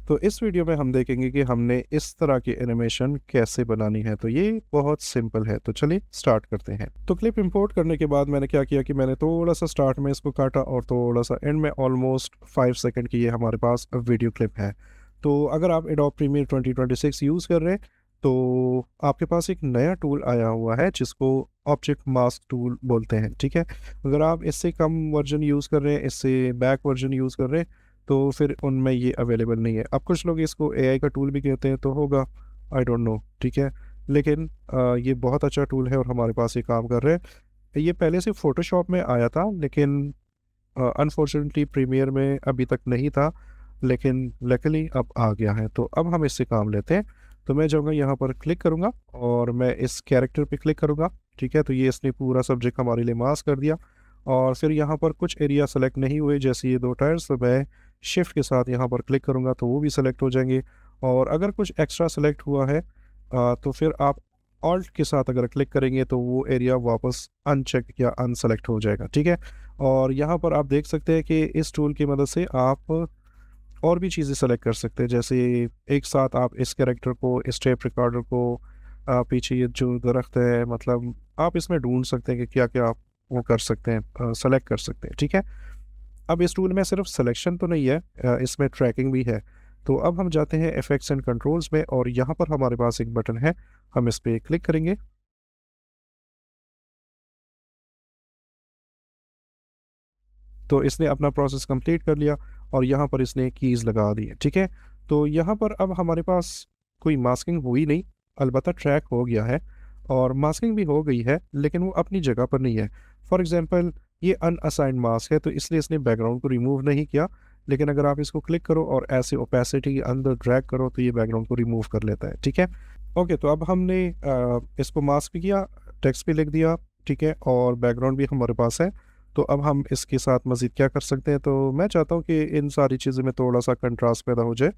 तो इस वीडियो में हम देखेंगे कि हमने इस तरह की एनिमेशन कैसे बनानी है। तो ये बहुत सिंपल है, तो चलिए स्टार्ट करते हैं। तो क्लिप इंपोर्ट करने के बाद मैंने क्या किया कि मैंने थोड़ा सा स्टार्ट में इसको काटा और थोड़ा सा एंड में, ऑलमोस्ट 5 सेकंड की ये हमारे पास वीडियो क्लिप है। तो अगर आप एडोब प्रीमियर 2026 यूज़ कर रहे हैं तो आपके पास एक नया टूल आया हुआ है जिसको ऑब्जेक्ट मास्क टूल बोलते हैं, ठीक है। अगर आप इससे कम वर्जन यूज़ कर रहे हैं, इससे बैक वर्जन यूज़ कर रहे हैं, तो फिर उनमें ये अवेलेबल नहीं है। अब कुछ लोग इसको एआई का टूल भी कहते हैं, तो होगा, आई डोंट नो, ठीक है। लेकिन ये बहुत अच्छा टूल है और हमारे पास ये काम कर रहे हैं। ये पहले से फ़ोटोशॉप में आया था, लेकिन अनफॉर्चुनेटली प्रीमियर में अभी तक नहीं था, लेकिन लकीली अब आ गया है। तो अब हम इससे काम लेते हैं। तो मैं जाऊँगा यहाँ पर क्लिक करूँगा और मैं इस कैरेक्टर पे क्लिक करूँगा, ठीक है। तो ये इसने पूरा सब्जेक्ट हमारे लिए मास्क कर दिया और फिर यहाँ पर कुछ एरिया सेलेक्ट नहीं हुए, जैसे ये 2 टायर्स, तो मैं शिफ्ट के साथ यहाँ पर क्लिक करूँगा तो वो भी सेलेक्ट हो जाएंगे। और अगर कुछ एक्स्ट्रा सेलेक्ट हुआ है तो फिर आप ऑल्ट के साथ अगर क्लिक करेंगे तो वो एरिया वापस अनचेक या अनसेलेक्ट हो जाएगा, ठीक है। और यहाँ पर आप देख सकते हैं कि इस टूल की मदद से आप और भी चीज़ें सेलेक्ट कर सकते हैं। जैसे एक साथ आप इस कैरेक्टर को, इस टेप रिकॉर्डर को, पीछे ये जो दरख्त है, मतलब आप इसमें ढूंढ सकते हैं कि क्या क्या आप वो कर सकते हैं, सेलेक्ट कर सकते हैं, ठीक है। अब इस टूल में सिर्फ सिलेक्शन तो नहीं है, इसमें ट्रैकिंग भी है। तो अब हम जाते हैं इफेक्ट्स एंड कंट्रोल्स में और यहाँ पर हमारे पास एक बटन है, हम इस पर क्लिक करेंगे। तो इसने अपना प्रोसेस कंप्लीट कर लिया और यहाँ पर इसने कीज़ लगा दी है, ठीक है। तो यहाँ पर अब हमारे पास कोई मास्किंग हुई नहीं, अलबत्ता ट्रैक हो गया है और मास्किंग भी हो गई है, लेकिन वो अपनी जगह पर नहीं है। फॉर एग्जांपल ये अनअसाइंड मास्क है, तो इसलिए इसने बैकग्राउंड को रिमूव नहीं किया। लेकिन अगर आप इसको क्लिक करो और ऐसे ओपेसिटी के अंदर ड्रैग करो तो ये बैकग्राउंड को रिमूव कर लेता है, ठीक है। ओके, तो अब हमने इसको मास्क भी किया, टेक्स्ट भी लिख दिया, ठीक है, और बैकग्राउंड भी हमारे पास है। तो अब हम इसके साथ मज़ीद क्या कर सकते हैं, तो मैं चाहता हूँ कि इन सारी चीज़ों में थोड़ा-सा कंट्रास्ट पैदा हो जाए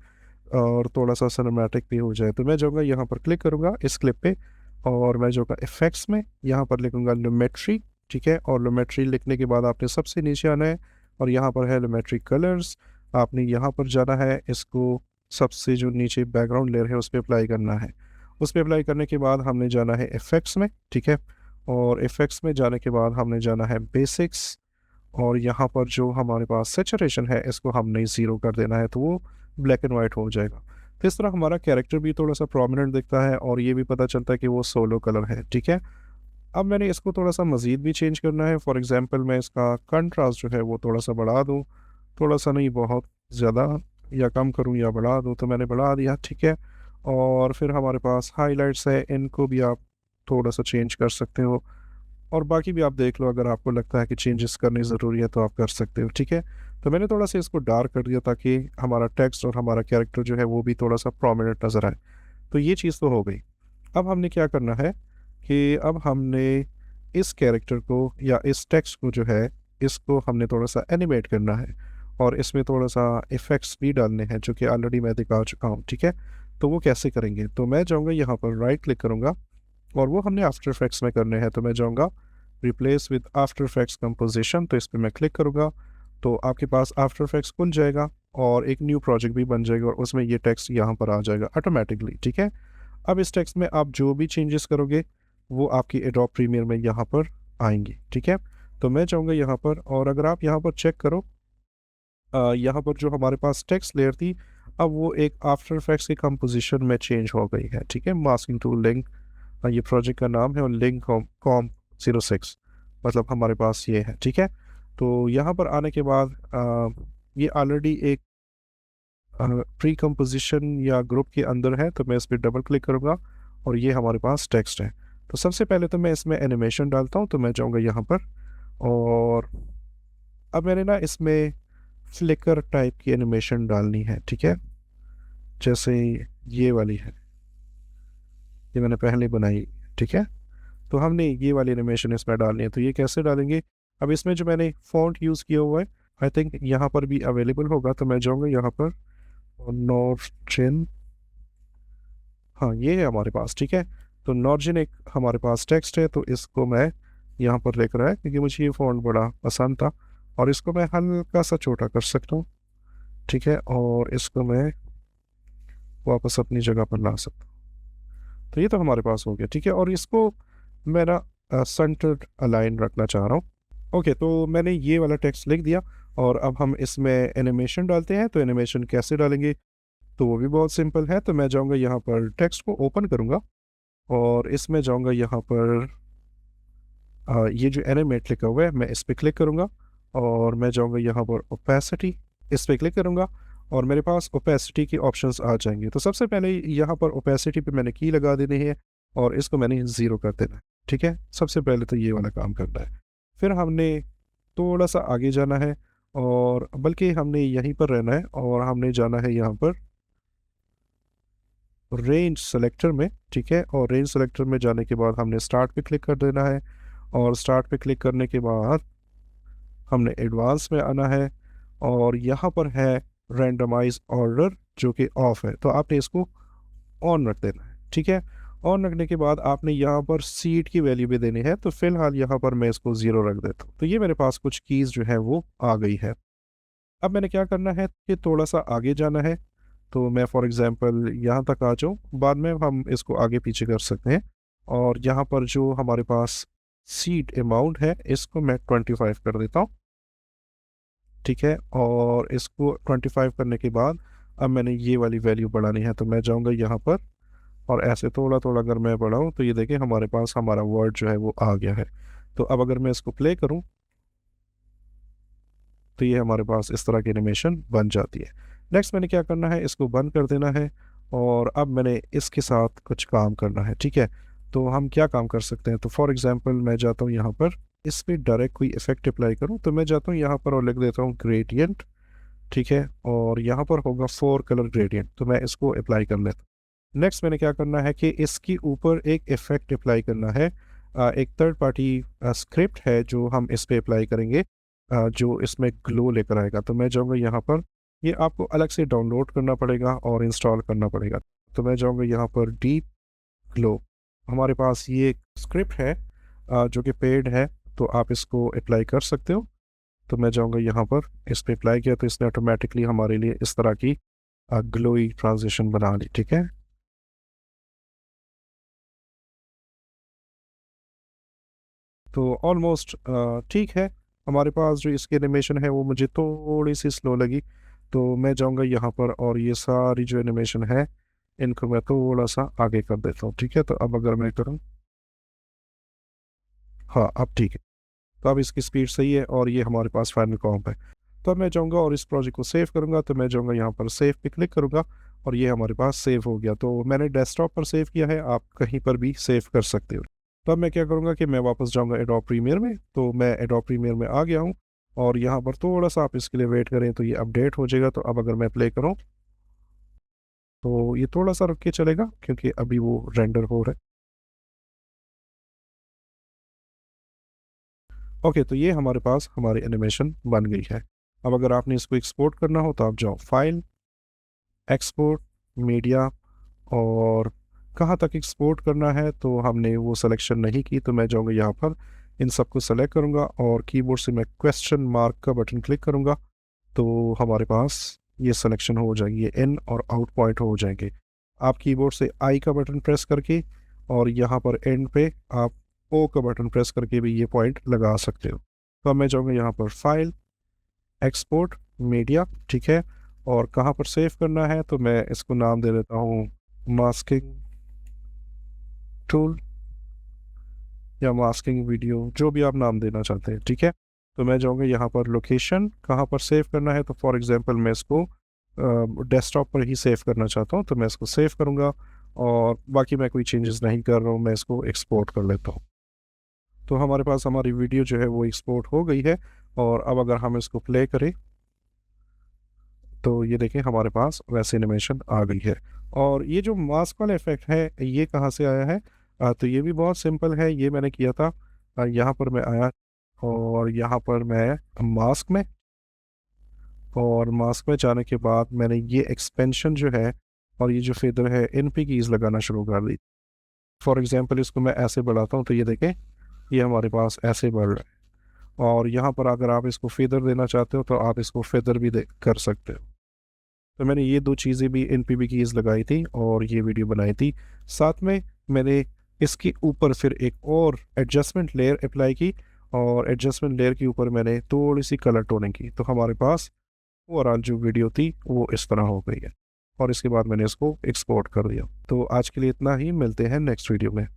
और थोड़ा-सा सिनेमैटिक भी हो जाए। तो मैं जाऊँगा यहाँ पर क्लिक करूँगा इस क्लिप पे और मैं जाऊँगा इफ़ेक्ट्स में, यहाँ पर लिखूँगा लुमेट्री, ठीक है। और लुमेट्री लिखने के बाद आपने सबसे नीचे आना है और यहाँ पर है लुमेट्री कलर्स। आपने यहाँ पर जाना है, इसको सबसे जो नीचे बैकग्राउंड लेयर है उस पे अप्लाई करना है। उस पे अप्लाई करने के बाद हमने जाना है इफ़ेक्ट्स में, ठीक है। और इफ़ेक्ट्स में जाने के बाद हमने जाना है बेसिक्स और यहाँ पर जो हमारे पास सैचुरेशन है इसको हमने 0 कर देना है, तो वो ब्लैक एंड वाइट हो जाएगा। तो इस तरह हमारा कैरेक्टर भी थोड़ा-सा प्रोमिनेंट दिखता है और ये भी पता चलता है कि वो सोलो कलर है, ठीक है। अब मैंने इसको थोड़ा-सा मज़ीद भी चेंज करना है। फॉर एग्ज़ाम्पल मैं इसका कंट्रास्ट जो है वो थोड़ा-सा बढ़ा दूँ, थोड़ा-सा नहीं बहुत ज़्यादा, या कम करूँ या बढ़ा दूँ, तो मैंने बढ़ा दिया, ठीक है। और फिर हमारे पास हाइलाइट्स है, इनको भी आप थोड़ा-सा चेंज कर सकते हो और बाकी भी आप देख लो, अगर आपको लगता है कि चेंजेस करनी ज़रूरी है तो आप कर सकते हो, ठीक है। तो मैंने थोड़ा-सा इसको डार्क कर दिया ताकि हमारा टेक्स्ट और हमारा कैरेक्टर जो है वो भी थोड़ा-सा प्रोमिनेंट नज़र आए। तो ये चीज़ तो हो गई। अब हमने क्या करना है कि अब हमने इस कैरेक्टर को या इस टेक्स्ट को जो है, इसको हमने थोड़ा-सा एनिमेट करना है और इसमें थोड़ा-सा इफ़ेक्ट्स भी डालने हैं जो कि ऑलरेडी मैं दिखा चुका हूँ, ठीक है। तो वो कैसे करेंगे? तो मैं जाऊँगा यहाँ पर राइट क्लिक करूँगा और वो हमने आफ्टर इफेक्ट्स में करने हैं। तो मैं जाऊँगा replace with after effects composition, तो इस पे मैं क्लिक करूँगा तो आपके पास आफ्टर इफेक्ट्स खुल जाएगा और एक न्यू प्रोजेक्ट भी बन जाएगा और उसमें ये टेक्स्ट यहाँ पर आ जाएगा ऑटोमेटिकली, ठीक है। अब इस टेक्स्ट में आप जो भी चेंजेस करोगे वो आपकी एडोब प्रीमियर में यहाँ पर आएंगी, ठीक है। तो मैं चाहूँगा यहाँ पर, और अगर आप यहाँ पर चेक करो, यहाँ पर जो हमारे पास टेक्स्ट लेयर थी, अब वो एक आफ्टर इफेक्ट्स की कंपोजिशन में चेंज हो गई है, ठीक है। मास्किंग टूल लिंक, ये प्रोजेक्ट का नाम है और लिंक कॉम 06, मतलब हमारे पास ये है, ठीक है। तो यहाँ पर आने के बाद ये ऑलरेडी एक प्री कंपोजिशन या ग्रुप के अंदर है, तो मैं इस पर डबल क्लिक करूँगा और ये हमारे पास टेक्स्ट है। तो सबसे पहले तो मैं इसमें एनिमेशन डालता हूँ, तो मैं जाऊँगा यहाँ पर और अब मैंने ना इसमें फ्लिकर टाइप की एनिमेशन डालनी है, ठीक है। जैसे ये वाली है, ये मैंने पहले बनाई, ठीक है। तो हमने ये वाली एनिमेशन इसमें डालनी है, तो ये कैसे डालेंगे? अब इसमें जो मैंने फ़ॉन्ट यूज़ किया हुआ है, आई थिंक यहाँ पर भी अवेलेबल होगा, तो मैं जाऊँगा यहाँ पर और नॉर्जिन, हाँ, ये है हमारे पास, ठीक है। तो नॉर्जिन एक हमारे पास टेक्स्ट है, तो इसको मैं यहाँ पर लिख रहा है क्योंकि मुझे ये फ़ॉन्ट बड़ा पसंद था और इसको मैं हल्का सा छोटा कर सकता हूँ, ठीक है। और इसको मैं वापस अपनी जगह पर ला सकता हूँ। तो ये तो हमारे पास हो गया, ठीक है। और इसको मैं ना सेंटर्ड अलाइन रखना चाह रहा हूँ। ओके, तो मैंने ये वाला टेक्स्ट लिख दिया और अब हम इसमें एनिमेशन डालते हैं। तो एनिमेशन कैसे डालेंगे, तो वो भी बहुत सिंपल है। तो मैं जाऊँगा यहाँ पर टेक्स्ट को ओपन करूँगा और इसमें जाऊँगा यहाँ पर ये जो एनिमेट लिखा हुआ है मैं इस पर क्लिक करूँगा और मैं जाऊँगा यहाँ पर ओपेसिटी, इस पर क्लिक करूँगा और मेरे पास ओपेसिटी की ऑप्शंस आ जाएंगे। तो सबसे पहले यहाँ पर ओपेसिटी पे मैंने की लगा देनी है और इसको मैंने 0 कर देना है, ठीक है। सबसे पहले तो ये वाला काम करना है। फिर हमने थोड़ा सा आगे जाना है और बल्कि हमने यहीं पर रहना है और हमने जाना है यहाँ पर रेंज सेलेक्टर में, ठीक है। और रेंज सेलेक्टर में जाने के बाद हमने स्टार्ट पे क्लिक कर देना है और स्टार्ट पे क्लिक करने के बाद हमने एडवांस में आना है और यहाँ पर है रैंडमाइज ऑर्डर जो कि ऑफ है, तो आपने इसको ऑन रख देना है, ठीक है। ऑन रखने के बाद आपने यहाँ पर सीट की वैल्यू भी देनी है। तो फिलहाल यहाँ पर मैं इसको 0 रख देता हूँ। तो ये मेरे पास कुछ कीज़ जो है वो आ गई है। अब मैंने क्या करना है कि थोड़ा सा आगे जाना है। तो मैं फॉर एग्ज़ाम्पल यहाँ तक आ जाऊँ, बाद में हम इसको आगे पीछे कर सकते हैं। और यहाँ पर जो हमारे पास सीट अमाउंट है इसको मैं 25 कर देता हूँ, ठीक है। और इसको 25 करने के बाद अब मैंने ये वाली वैल्यू बढ़ानी है। तो मैं जाऊँगा यहाँ पर और ऐसे थोड़ा थोड़ा अगर मैं बढ़ाऊँ तो ये देखें हमारे पास हमारा वर्ड जो है वो आ गया है। तो अब अगर मैं इसको प्ले करूँ तो ये हमारे पास इस तरह की एनिमेशन बन जाती है। नेक्स्ट मैंने क्या करना है, इसको बंद कर देना है और अब मैंने इसके साथ कुछ काम करना है, ठीक है। तो हम क्या काम कर सकते हैं, तो फॉर एग्जांपल मैं जाता हूँ यहाँ पर इस पर डायरेक्ट कोई इफेक्ट अप्लाई करूँ। तो मैं जाता हूँ यहाँ पर और लिख देता हूँ ग्रेडियंट, ठीक है। और यहाँ पर होगा 4 कलर ग्रेडियंट, तो मैं इसको अप्लाई कर लेता हूँ। नेक्स्ट मैंने क्या करना है कि इसके ऊपर एक इफेक्ट अप्लाई करना है। एक थर्ड पार्टी स्क्रिप्ट है जो हम इस पे अप्लाई करेंगे, जो इसमें ग्लो लेकर आएगा। तो मैं जाऊँगा यहाँ पर, ये आपको अलग से डाउनलोड करना पड़ेगा और इंस्टॉल करना पड़ेगा। तो मैं जाऊँगा यहाँ पर डीप ग्लो, हमारे पास ये स्क्रिप्ट है जो कि पेड है, तो आप इसको अप्लाई कर सकते हो। तो मैं जाऊँगा यहाँ पर, इस पर अप्लाई किया तो इसने ऑटोमेटिकली हमारे लिए इस तरह की ग्लोई ट्रांजिशन बना ली, ठीक है। तो ऑलमोस्ट ठीक है। हमारे पास जो इसकी एनिमेशन है वो मुझे थोड़ी सी स्लो लगी, तो मैं जाऊँगा यहाँ पर और ये सारी जो एनिमेशन है इनको मैं थोड़ा सा आगे कर देता हूँ, ठीक है। तो अब अगर मैं करूँ, हाँ अब ठीक है। तो अब इसकी स्पीड सही है और ये हमारे पास फाइनल कॉम्प है। तो अब मैं जाऊँगा और इस प्रोजेक्ट को सेव करूँगा। तो मैं जाऊँगा यहाँ पर सेव पे क्लिक करूँगा और ये हमारे पास सेव हो गया। तो मैंने डेस्कटॉप पर सेव किया है, आप कहीं पर भी सेव कर सकते हो। तो अब मैं क्या करूँगा कि मैं वापस जाऊँगा एडोब प्रीमियर में। तो मैं एडोब प्रीमियर में आ गया हूँ और यहाँ पर थोड़ा सा आप इसके लिए वेट करें तो ये अपडेट हो जाएगा। तो अब अगर मैं प्ले करूँ तो ये थोड़ा सा रुक के चलेगा क्योंकि अभी वो रेंडर हो रहा है। ओके, तो ये हमारे पास हमारी एनिमेशन बन गई है। अब अगर आपने इसको एक्सपोर्ट करना हो तो आप जाओ फाइल, एक्सपोर्ट, मीडिया, और कहाँ तक एक्सपोर्ट करना है तो हमने वो सिलेक्शन नहीं की। तो मैं जाऊँगा यहाँ पर, इन सबको सेलेक्ट करूँगा और कीबोर्ड से मैं क्वेश्चन मार्क का बटन क्लिक करूँगा। तो हमारे पास ये सिलेक्शन हो जाएगी, ये इन और आउट पॉइंट हो जाएंगे। आप कीबोर्ड से आई का बटन प्रेस करके और यहाँ पर एंड पे आप ओ का बटन प्रेस करके भी ये पॉइंट लगा सकते हो। तो अब मैं जाऊँगा यहाँ पर फाइल, एक्सपोर्ट, मीडिया, ठीक है। और कहाँ पर सेव करना है तो मैं इसको नाम दे देता हूँ मास्किंग टूल या मास्किंग वीडियो, जो भी आप नाम देना चाहते हैं, ठीक है। तो मैं जाऊँगा यहाँ पर लोकेशन, कहाँ पर सेव करना है। तो फॉर एग्जांपल मैं इसको डेस्कटॉप पर ही सेव करना चाहता हूँ, तो मैं इसको सेव करूँगा और बाकी मैं कोई चेंजेस नहीं कर रहा हूँ, मैं इसको एक्सपोर्ट कर लेता हूँ। तो हमारे पास हमारी वीडियो जो है वो एक्सपोर्ट हो गई है। और अब अगर हम इसको प्ले करें तो ये देखें हमारे पास वैसे एनिमेशन आ गई है। और ये जो मास्क वाला इफेक्ट है ये कहाँ से आया है, तो ये भी बहुत सिंपल है, ये मैंने किया था। यहाँ पर मैं आया और यहाँ पर मैं मास्क में, और मास्क में जाने के बाद मैंने ये एक्सपेंशन जो है और ये जो फेदर है इन पे कीज़ लगाना शुरू कर दी। फॉर एग्जांपल इसको मैं ऐसे बढ़ाता हूँ तो ये देखें ये हमारे पास ऐसे बढ़ रहा है। और यहाँ पर अगर आप इसको फेदर देना चाहते हो तो आप इसको फेदर भी कर सकते हो। तो मैंने ये 2 चीज़ें भी एनपीबी कीज़ लगाई थी और ये वीडियो बनाई थी। साथ में मैंने इसके ऊपर फिर एक और एडजस्टमेंट लेयर अप्लाई की और एडजस्टमेंट लेयर के ऊपर मैंने थोड़ी-सी कलर टोनिंग की। तो हमारे पास ओवरऑल जो वीडियो थी वो इस तरह हो गई है और इसके बाद मैंने इसको एक्सपोर्ट कर दिया। तो आज के लिए इतना ही, मिलते हैं नेक्स्ट वीडियो में।